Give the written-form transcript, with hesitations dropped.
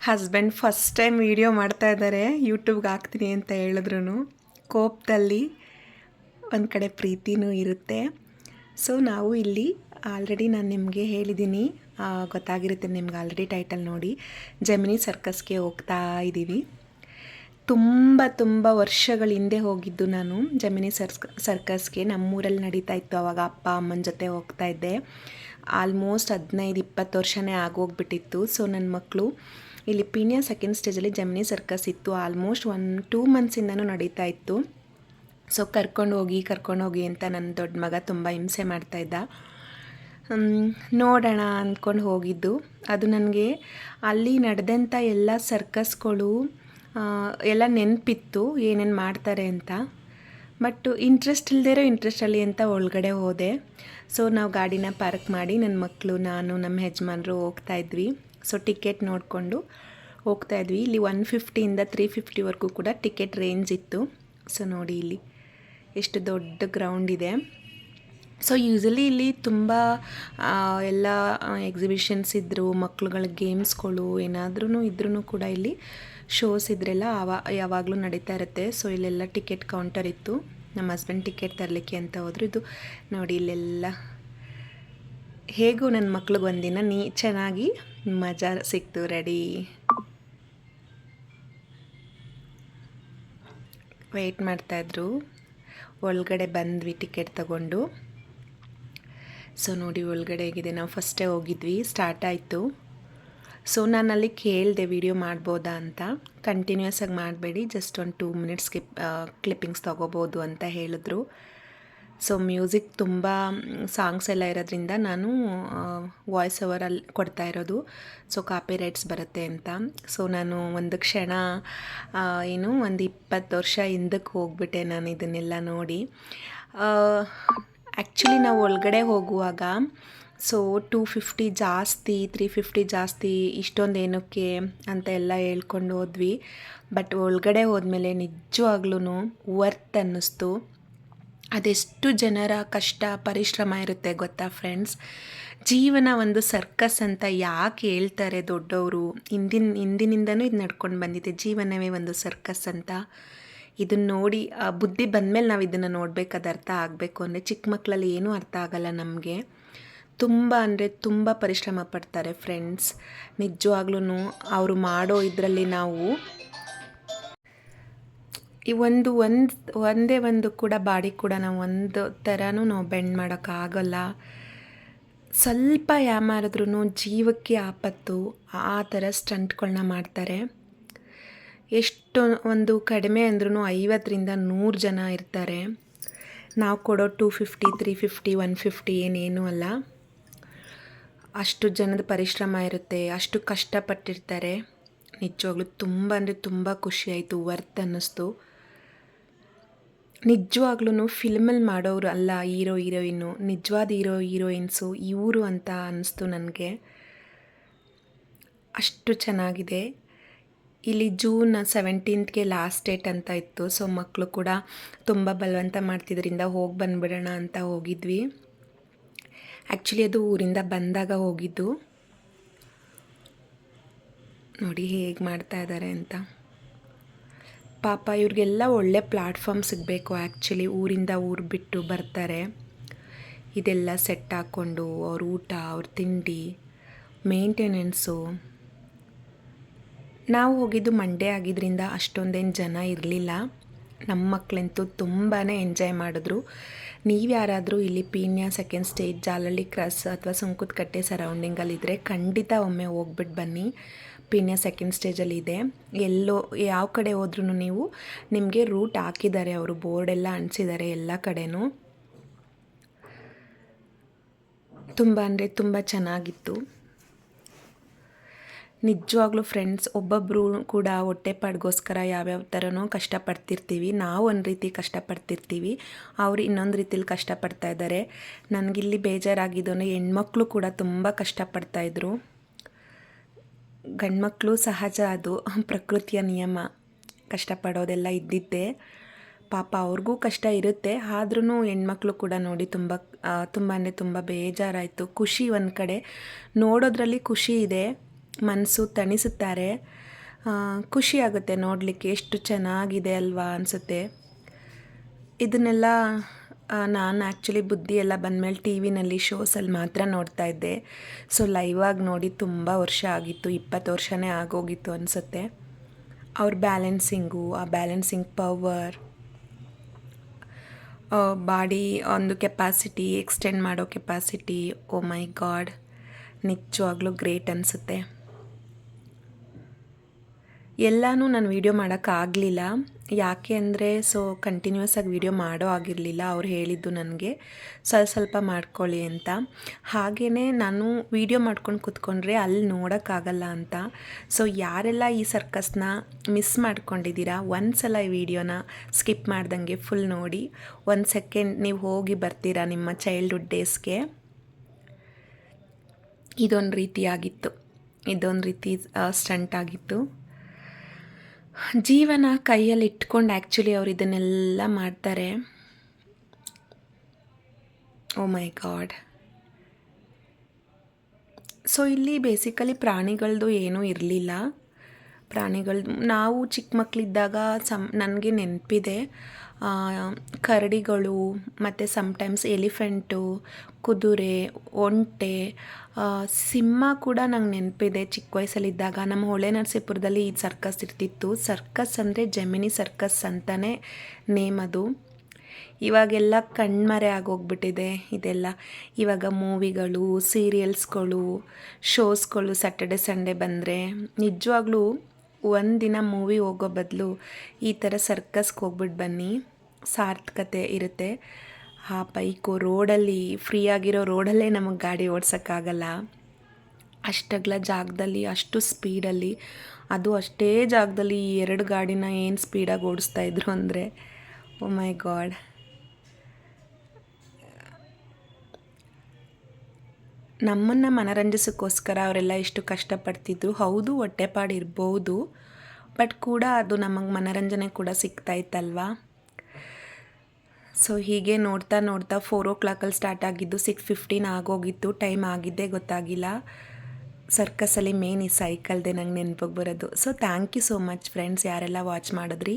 Husband first time video ಮಾಡ್ತಾ ಇದ್ದಾರೆ, ಯೂಟ್ಯೂಬ್ಗೆ ಹಾಕ್ತೀನಿ ಅಂತ ಹೇಳಿದ್ರು. ಕೋಪದಲ್ಲಿ ಒಂದು ಕಡೆ ಪ್ರೀತಿನೂ ಇರುತ್ತೆ. ಸೊ ನಾವು ಇಲ್ಲಿ ಆಲ್ರೆಡಿ ನಾನು ನಿಮಗೆ ಹೇಳಿದ್ದೀನಿ, ಗೊತ್ತಾಗಿರುತ್ತೆ ನಿಮ್ಗೆ ಆಲ್ರೆಡಿ ಟೈಟಲ್ ನೋಡಿ, ಜೆಮಿನಿ ಸರ್ಕಸ್ಗೆ ಹೋಗ್ತಾ ಇದ್ದೀವಿ. ತುಂಬ ವರ್ಷಗಳ ಹಿಂದೆ ಹೋಗಿದ್ದು ನಾನು ಜೆಮಿನಿ ಸರ್ಕಸ್ಗೆ. ನಮ್ಮೂರಲ್ಲಿ ನಡೀತಾ ಇತ್ತು, ಆವಾಗ ಅಪ್ಪ ಅಮ್ಮನ ಜೊತೆ ಹೋಗ್ತಾ ಇದ್ದೆ. ಆಲ್ಮೋಸ್ಟ್ 15-20 ವರ್ಷನೇ ಆಗೋಗ್ಬಿಟ್ಟಿತ್ತು. ಸೊ ನನ್ನ ಮಕ್ಕಳು ಇಲ್ಲಿ ಪೀಣ್ಯ ಸೆಕೆಂಡ್ ಸ್ಟೇಜಲ್ಲಿ ಜೆಮಿನಿ ಸರ್ಕಸ್ ಇತ್ತು. ಆಲ್ಮೋಸ್ಟ್ 1-2 ಮಂತ್ಸಿಂದನೂ ನಡೀತಾ ಇತ್ತು. ಸೊ ಕರ್ಕೊಂಡು ಹೋಗಿ ಅಂತ ನನ್ನ ದೊಡ್ಡ ಮಗ ತುಂಬ ಹಿಂಸೆ ಮಾಡ್ತಾಯಿದ್ದ. ನೋಡೋಣ ಅಂದ್ಕೊಂಡು ಹೋಗಿದ್ದು. ಅದು ನನಗೆ ಅಲ್ಲಿ ನಡೆದಂಥ ಎಲ್ಲ ಸರ್ಕಸ್ಗಳು ಎಲ್ಲ ನೆನಪಿತ್ತು, ಏನೇನು ಮಾಡ್ತಾರೆ ಅಂತ. ಬಟ್ ಇಂಟ್ರೆಸ್ಟ್ ಇಲ್ಲದೇ ಇಂಟ್ರೆಸ್ಟಲ್ಲಿ ಅಂತ ಒಳಗಡೆ ಹೋದೆ. ಸೊ ನಾವು ಗಾಡಿನ ಪಾರ್ಕ್ ಮಾಡಿ ನನ್ನ ಮಕ್ಕಳು, ನಾನು, ನಮ್ಮ ಯಜಮಾನರು ಹೋಗ್ತಾಯಿದ್ವಿ. ಸೊ ಟಿಕೆಟ್ ನೋಡಿಕೊಂಡು ಹೋಗ್ತಾಯಿದ್ವಿ. ಇಲ್ಲಿ 150ಇಂದ 350ವರೆಗೂ ಕೂಡ ಟಿಕೆಟ್ ರೇಂಜ್ ಇತ್ತು. ಸೊ ನೋಡಿ ಇಲ್ಲಿ ಎಷ್ಟು ದೊಡ್ಡ ಗ್ರೌಂಡ್ ಇದೆ. ಸೊ ಯೂಸಲಿ ಇಲ್ಲಿ ತುಂಬ ಎಲ್ಲ ಎಕ್ಸಿಬಿಷನ್ಸ್ ಇದ್ದರು, ಮಕ್ಳುಗಳ ಗೇಮ್ಸ್ಗಳು ಏನಾದ್ರೂ ಇದ್ರೂ ಕೂಡ ಇಲ್ಲಿ ಶೋಸ್ ಇದ್ರೆಲ್ಲ ಯಾವಾಗಲೂ ನಡೀತಾ ಇರುತ್ತೆ. ಸೊ ಇಲ್ಲೆಲ್ಲ ಟಿಕೆಟ್ ಕೌಂಟರ್ ಇತ್ತು. ನಮ್ಮ ಹಸ್ಬೆಂಡ್ ಟಿಕೆಟ್ ತರಲಿಕ್ಕೆ ಅಂತ ಹೋದರು. ಇದು ನೋಡಿ ಇಲ್ಲೆಲ್ಲ ಹೇಗೂ ನನ್ನ ಮಕ್ಳಿಗೆ ಒಂದಿನ ಚೆನ್ನಾಗಿ ಮಜಾ ಸಿಕ್ತು. ರೆಡಿ ವೆಯ್ಟ್ ಮಾಡ್ತಾಯಿದ್ರು. ಒಳಗಡೆ ಬಂದ್ವಿ ಟಿಕೆಟ್ ತಗೊಂಡು. ಸೊ ನೋಡಿ ಒಳಗಡೆ ಹೇಗಿದೆ. ನಾವು ಫಸ್ಟೇ ಹೋಗಿದ್ವಿ, ಸ್ಟಾರ್ಟ್ ಆಯಿತು. ಸೊ ನಾನಲ್ಲಿ ಕೇಳಿದೆ ವಿಡಿಯೋ ಮಾಡ್ಬೋದಾ ಅಂತ. ಕಂಟಿನ್ಯೂಸ್ ಆಗಿ ಮಾಡಬೇಡಿ, ಜಸ್ಟ್ ಒಂದು 2 ಮಿನಿಟ್ಸ್ಗೆ ಕ್ಲಿಪ್ಪಿಂಗ್ಸ್ ತೊಗೋಬೋದು ಅಂತ ಹೇಳಿದ್ರು. ಸೊ ಮ್ಯೂಸಿಕ್ ತುಂಬ ಸಾಂಗ್ಸ್ ಎಲ್ಲ ಇರೋದ್ರಿಂದ ನಾನು ವಾಯ್ಸ್ ಓವರಲ್ಲಿ ಕೊಡ್ತಾ ಇರೋದು. ಸೊ ಕಾಪಿ ರೈಟ್ಸ್ ಬರುತ್ತೆ ಅಂತ. ಸೊ ನಾನು ಒಂದು ಕ್ಷಣ ಒಂದು 20 ವರ್ಷ ಹಿಂದಕ್ಕೆ ಹೋಗ್ಬಿಟ್ಟೆ ನಾನು ಇದನ್ನೆಲ್ಲ ನೋಡಿ. ಆ್ಯಕ್ಚುಲಿ ನಾವು ಒಳಗಡೆ ಹೋಗುವಾಗ ಸೊ 250 ಜಾಸ್ತಿ, 350 ಜಾಸ್ತಿ, ಇಷ್ಟೊಂದು ಏನಕ್ಕೆ ಅಂತ ಎಲ್ಲ ಹೇಳ್ಕೊಂಡು ಹೋದ್ವಿ. ಬಟ್ ಒಳಗಡೆ ಹೋದ್ಮೇಲೆ ನಿಜವಾಗ್ಲೂ ವರ್ತ್ ಅನ್ನಿಸ್ತು. ಅದೆಷ್ಟು ಜನರ ಕಷ್ಟ ಪರಿಶ್ರಮ ಇರುತ್ತೆ ಗೊತ್ತಾ ಫ್ರೆಂಡ್ಸ್. ಜೀವನ ಒಂದು ಸರ್ಕಸ್ ಅಂತ ಯಾಕೆ ಹೇಳ್ತಾರೆ ದೊಡ್ಡವರು, ಹಿಂದಿನಿಂದನೂ ಇದು ನಡ್ಕೊಂಡು ಬಂದಿದೆ. ಜೀವನವೇ ಒಂದು ಸರ್ಕಸ್ ಅಂತ. ಇದನ್ನು ನೋಡಿ ಬುದ್ಧಿ ಬಂದಮೇಲೆ ನಾವು ಇದನ್ನು ನೋಡಬೇಕಾದ ಅರ್ಥ ಆಗಬೇಕು. ಅಂದರೆ ಚಿಕ್ಕ ಮಕ್ಕಳಲ್ಲಿ ಏನೂ ಅರ್ಥ ಆಗಲ್ಲ ನಮಗೆ. ತುಂಬ ಪರಿಶ್ರಮ ಪಡ್ತಾರೆ ಫ್ರೆಂಡ್ಸ್. ನಿಜವಾಗ್ಲೂ ಅವರು ಮಾಡೋ ಇದರಲ್ಲಿ ನಾವು ಈ ಒಂದೇ ಒಂದು ಕೂಡ ಬಾಡಿ ಕೂಡ ನಾವು ಒಂದು ಥರನೂ ನಾವು ಬೆಂಡ್ ಮಾಡೋಕ್ಕಾಗಲ್ಲ. ಸ್ವಲ್ಪ ಯಾಮಾರಿದ್ರೂ ಜೀವಕ್ಕೆ ಆಪತ್ತು, ಆ ಥರ ಸ್ಟಂಟ್ಗಳನ್ನ ಮಾಡ್ತಾರೆ. ಎಷ್ಟು ಒಂದು ಕಡಿಮೆ ಅಂದ್ರೂ 50ರಿಂದ 100 ಜನ ಇರ್ತಾರೆ. ನಾವು ಕೊಡೋ 250, 350, 150 ಏನೇನೂ ಅಲ್ಲ. ಅಷ್ಟು ಜನದ ಪರಿಶ್ರಮ ಇರುತ್ತೆ, ಅಷ್ಟು ಕಷ್ಟಪಟ್ಟಿರ್ತಾರೆ. ನಿಜವಾಗ್ಲೂ ತುಂಬ ಖುಷಿಯಾಯಿತು, ವರ್ತ್ ಅನ್ನಿಸ್ತು. ನಿಜವಾಗ್ಲೂ ಫಿಲ್ಮಲ್ಲಿ ಮಾಡೋರು ಅಲ್ಲ ಹೀರೋ ಹೀರೋಯಿನ್ನು, ನಿಜವಾದ ಹೀರೋಯಿನ್ಸು ಇವರು ಅಂತ ಅನ್ನಿಸ್ತು ನನಗೆ. ಅಷ್ಟು ಚೆನ್ನಾಗಿದೆ. ಇಲ್ಲಿ June 17ಗೆ ಲಾಸ್ಟ್ ಡೇಟ್ ಅಂತ ಇತ್ತು. ಸೊ ಮಕ್ಕಳು ಕೂಡ ತುಂಬ ಬಲವಂತ ಮಾಡ್ತಿದ್ರಿಂದ ಹೋಗಿ ಬಂದುಬಿಡೋಣ ಅಂತ ಹೋಗಿದ್ವಿ. ಆ್ಯಕ್ಚುಲಿ ಅದು ಊರಿಂದ ಬಂದಾಗ ಹೋಗಿದ್ದು. ನೋಡಿ ಹೇಗೆ ಮಾಡ್ತಾ ಇದ್ದಾರೆ ಅಂತ. ಪಾಪ ಇವ್ರಿಗೆಲ್ಲ ಒಳ್ಳೆ ಪ್ಲ್ಯಾಟ್ಫಾರ್ಮ್ ಸಿಗಬೇಕು. ಆ್ಯಕ್ಚುಲಿ ಊರಿಂದ ಊರು ಬಿಟ್ಟು ಬರ್ತಾರೆ, ಇದೆಲ್ಲ ಸೆಟ್ ಹಾಕ್ಕೊಂಡು ಅವ್ರ ಊಟ, ಅವ್ರ ತಿಂಡಿ, ಮೇಂಟೆನೆನ್ಸು. ನಾವು ಹೋಗಿದ್ದು ಮಂಡೇ ಆಗಿದ್ದರಿಂದ ಅಷ್ಟೊಂದೇನು ಜನ ಇರಲಿಲ್ಲ. ನಮ್ಮ ಮಕ್ಕಳಂತೂ ತುಂಬಾ ಎಂಜಾಯ್ ಮಾಡಿದ್ರು. ನೀವು ಯಾರಾದರೂ ಇಲ್ಲಿ Peenya second stage, Jalahalli cross ಅಥವಾ ಸುಂಕದಕಟ್ಟೆ ಸರೌಂಡಿಂಗಲ್ಲಿದ್ದರೆ ಖಂಡಿತ ಒಮ್ಮೆ ಹೋಗ್ಬಿಟ್ಟು ಬನ್ನಿ. ಪೀಣ್ಯ ಸೆಕೆಂಡ್ ಸ್ಟೇಜಲ್ಲಿ ಇದೆ. ಯಾವ ಕಡೆ ಹೋದ್ರೂ ನಿಮಗೆ ರೂಟ್ ಹಾಕಿದ್ದಾರೆ, ಅವರು ಬೋರ್ಡೆಲ್ಲ ಅಂಟಿಸಿದ್ದಾರೆ ಎಲ್ಲ ಕಡೆನೂ. ತುಂಬ ಚೆನ್ನಾಗಿತ್ತು. ನಿಜವಾಗ್ಲೂ ಫ್ರೆಂಡ್ಸ್, ಒಬ್ಬೊಬ್ಬರು ಕೂಡ ಹೊಟ್ಟೆಪಾಡಿಗೋಸ್ಕರ ಯಾವ್ಯಾವ ಥರನೋ ಕಷ್ಟಪಡ್ತಿರ್ತೀವಿ. ನಾವು ಒಂದು ರೀತಿ ಕಷ್ಟಪಡ್ತಿರ್ತೀವಿ, ಅವರು ಇನ್ನೊಂದು ರೀತಿಲಿ ಕಷ್ಟಪಡ್ತಾ ಇದ್ದಾರೆ. ನನಗಿಲ್ಲಿ ಬೇಜಾರಾಗಿದ್ದೋನು ಹೆಣ್ಮಕ್ಳು ಕೂಡ ತುಂಬ ಕಷ್ಟಪಡ್ತಾಯಿದ್ರು. ಗಂಡ್ಮಕ್ಳು ಸಹಜ, ಅದು ಪ್ರಕೃತಿಯ ನಿಯಮ, ಕಷ್ಟಪಡೋದೆಲ್ಲ ಇದ್ದಿದ್ದೇ. ಪಾಪ ಅವ್ರಿಗೂ ಕಷ್ಟ ಇರುತ್ತೆ. ಆದ್ರೂ ಹೆಣ್ಮಕ್ಳು ಕೂಡ ನೋಡಿ ತುಂಬ ಬೇಜಾರಾಯಿತು. ಖುಷಿ ಒಂದು ಕಡೆ ನೋಡೋದ್ರಲ್ಲಿ ಖುಷಿ ಇದೆ, ಮನಸ್ಸು ತಣಿಸುತ್ತಾರೆ. ಖುಷಿಯಾಗುತ್ತೆ ನೋಡಲಿಕ್ಕೆ, ಎಷ್ಟು ಚೆನ್ನಾಗಿದೆ ಅಲ್ವಾ ಅನಿಸುತ್ತೆ. ಇದನ್ನೆಲ್ಲ ನಾನು ಆ್ಯಕ್ಚುಲಿ ಬುದ್ಧಿ ಎಲ್ಲ ಬಂದಮೇಲೆ ಟಿ ವಿನಲ್ಲಿ ಶೋಸಲ್ಲಿ ಮಾತ್ರ ನೋಡ್ತಾ ಇದ್ದೆ. ಸೊ ಲೈವಾಗಿ ನೋಡಿ ತುಂಬ ವರ್ಷ ಆಗಿತ್ತು, 20 ವರ್ಷನೇ ಆಗೋಗಿತ್ತು ಅನಿಸುತ್ತೆ. ಅವ್ರ ಬ್ಯಾಲೆನ್ಸಿಂಗು, ಆ ಬ್ಯಾಲೆನ್ಸಿಂಗ್ ಪವರ್, ಬಾಡಿ ಒಂದು ಕೆಪಾಸಿಟಿ, ಎಕ್ಸ್ಟೆಂಡ್ ಮಾಡೋ ಕೆಪಾಸಿಟಿ, ಓ ಮೈ ಗಾಡ್, ನಿಜವಾಗ್ಲೂ ಗ್ರೇಟ್ ಅನಿಸುತ್ತೆ. ಎಲ್ಲನೂ ನಾನು ವೀಡಿಯೋ ಮಾಡೋಕ್ಕಾಗಲಿಲ್ಲ. ಯಾಕೆ ಅಂದರೆ ಕಂಟಿನ್ಯೂಸ್ ಆಗಿ ವೀಡಿಯೋ ಮಾಡೋ ಆಗಿರಲಿಲ್ಲ. ಅವ್ರು ಹೇಳಿದ್ದು ನನಗೆ ಸ್ವಲ್ಪ ಮಾಡ್ಕೊಳ್ಳಿ ಅಂತ. ಹಾಗೆಯೇ ನಾನು ವೀಡಿಯೋ ಮಾಡ್ಕೊಂಡು ಕೂತ್ಕೊಂಡ್ರೆ ಅಲ್ಲಿ ನೋಡೋಕ್ಕಾಗಲ್ಲ ಅಂತ. ಯಾರೆಲ್ಲ ಈ ಸರ್ಕಸ್ನ ಮಿಸ್ ಮಾಡ್ಕೊಂಡಿದ್ದೀರಾ, ಒಂದು ಸಲ ಈ ವಿಡಿಯೋನ ಸ್ಕಿಪ್ ಮಾಡ್ದಂಗೆ ಫುಲ್ ನೋಡಿ. 1 ಸೆಕೆಂಡ್ ನೀವು ಹೋಗಿ ಬರ್ತೀರಾ ನಿಮ್ಮ ಚೈಲ್ಡ್ಹುಡ್ ಡೇಸ್ಗೆ. ಇದೊಂದು ರೀತಿ ಸ್ಟಂಟ್ ಆಗಿತ್ತು. ಜೀವನ ಕೈಯಲ್ಲಿ ಇಟ್ಕೊಂಡು ಆ್ಯಕ್ಚುಲಿ ಅವ್ರು ಇದನ್ನೆಲ್ಲ ಮಾಡ್ತಾರೆ. ಓ ಮೈ ಗಾಡ್. ಇಲ್ಲಿ ಬೇಸಿಕಲಿ ಪ್ರಾಣಿಗಳದ್ದು ಏನೂ ಇರಲಿಲ್ಲ. ನಾವು ಚಿಕ್ಕ ಮಕ್ಕಳಿದ್ದಾಗ ನನಗೆ ನೆನಪಿದೆ, ಕರಡಿಗಳು ಮತ್ತು ಸಮ್ಟೈಮ್ಸ್ ಎಲಿಫೆಂಟು, ಕುದುರೆ, ಒಂಟೆ, ಸಿಂಹ ಕೂಡ ನಂಗೆ ನೆನಪಿದೆ. ಚಿಕ್ಕ ವಯಸ್ಸಲ್ಲಿದ್ದಾಗ ನಮ್ಮ ಹೊಳೆ ನರಸೀಪುರದಲ್ಲಿ ಈ ಸರ್ಕಸ್ ಇರ್ತಿತ್ತು. ಸರ್ಕಸ್ ಅಂದರೆ ಜೆಮಿನಿ ಸರ್ಕಸ್ ಅಂತಲೇ ನೇಮ್ ಅದು. ಇವಾಗೆಲ್ಲ ಕಣ್ಮರೆ ಆಗೋಗ್ಬಿಟ್ಟಿದೆ ಇದೆಲ್ಲ. ಇವಾಗ ಮೂವಿಗಳು, ಸೀರಿಯಲ್ಸ್ಗಳು, ಶೋಸ್ಗಳು ಸ್ಯಾಟರ್ಡೆ ಸಂಡೇ ಬಂದರೆ ನಿಜವಾಗ್ಲೂ ಒಂದಿನ ಮೂವಿ ಹೋಗೋ ಬದಲು ಈ ಥರ ಸರ್ಕಸ್ಗೆ ಹೋಗ್ಬಿಟ್ಟು ಬನ್ನಿ, ಸಾರ್ಥಕತೆ ಇರುತ್ತೆ. ಆ ಬೈಕು ರೋಡಲ್ಲಿ, ಫ್ರೀ ಆಗಿರೋ ರೋಡಲ್ಲೇ ನಮಗೆ ಗಾಡಿ ಓಡ್ಸೋಕ್ಕಾಗಲ್ಲ. ಅಷ್ಟಗ್ಲ ಜಾಗದಲ್ಲಿ, ಅಷ್ಟು ಸ್ಪೀಡಲ್ಲಿ, ಅದು ಅಷ್ಟೇ ಜಾಗದಲ್ಲಿ 2 ಗಾಡಿನ ಏನು ಸ್ಪೀಡಾಗಿ ಓಡಿಸ್ತಾಯಿದ್ರು ಅಂದರೆ ಓ ಮೈ ಗಾಡ್. ನಮ್ಮನ್ನು ಮನರಂಜಿಸೋಕ್ಕೋಸ್ಕರ ಅವರೆಲ್ಲ ಎಷ್ಟು ಕಷ್ಟಪಡ್ತಿದ್ರು. ಹೌದು, ಹೊಟ್ಟೆಪಾಡು ಇರ್ಬೋದು, ಬಟ್ ಕೂಡ ಅದು ನಮಗೆ ಮನರಂಜನೆ ಕೂಡ ಸಿಗ್ತಾ ಇತ್ತಲ್ವಾ. ಹೀಗೆ ನೋಡ್ತಾ 4 o'clock ಸ್ಟಾರ್ಟ್ ಆಗಿದ್ದು 6:15 ಆಗೋಗಿತ್ತು. ಟೈಮ್ ಆಗಿದ್ದೇ ಗೊತ್ತಾಗಿಲ್ಲ. ಸರ್ಕಸಲ್ಲಿ ಮೇನ್ ಈ ಸೈಕಲ್ದೆ ನಂಗೆ ನೆನಪಿಗೆ ಬರೋದು. Thank you so much friends, ಯಾರೆಲ್ಲ ವಾಚ್ ಮಾಡಿದ್ರಿ.